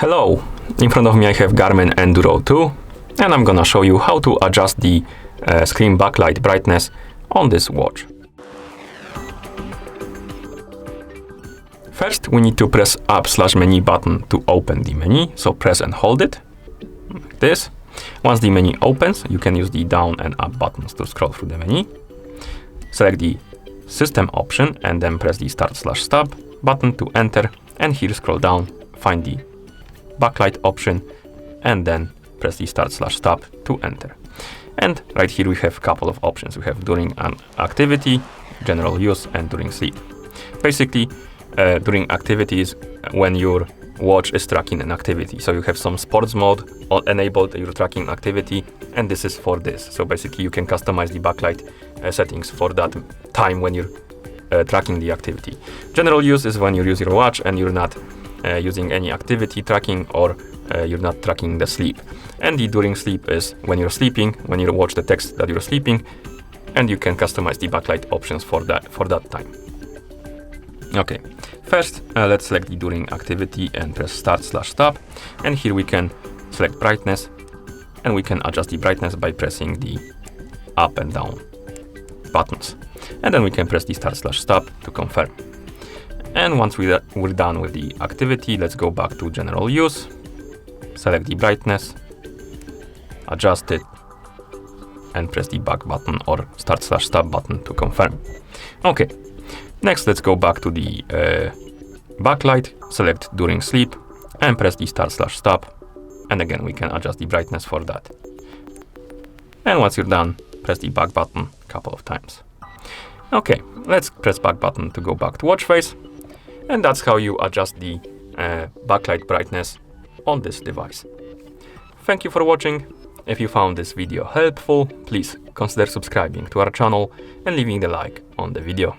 Hello, in front of me I have Garmin Enduro 2 and I'm gonna show you how to adjust the screen backlight brightness on this watch. First we need to press up/menu button to open the menu, so press and hold it, like this. Once the menu opens, you can use the down and up buttons to scroll through the menu. Select the system option and then press the start/stop button to enter, and here scroll down, find the backlight option and then press the start/stop to enter. And right here we have a couple of options. We have during an activity, general use, and during sleep. Basically, during activities when your watch is tracking an activity. So you have some sports mode enabled, you're tracking activity, and this is for this. So basically you can customize the backlight settings for that time when you're tracking the activity. General use is when you use your watch and you're not using any activity tracking, or you're not tracking the sleep. And the during sleep is when you're sleeping, when you watch the text that you're sleeping, and you can customize the backlight options for that time. Okay, first let's select the during activity and press start/stop, and here we can select brightness, and we can adjust the brightness by pressing the up and down buttons, and then we can press the start/stop to confirm. And once we're done with the activity, let's go back to general use, select the brightness, adjust it, and press the back button or start/stop button to confirm. Okay, next let's go back to the backlight, select during sleep, and press the start/stop, and again we can adjust the brightness for that. And once you're done, press the back button a couple of times. Okay, let's press back button to go back to watch face. And that's how you adjust the backlight brightness on this device. Thank you for watching. If you found this video helpful, please consider subscribing to our channel and leaving the like on the video.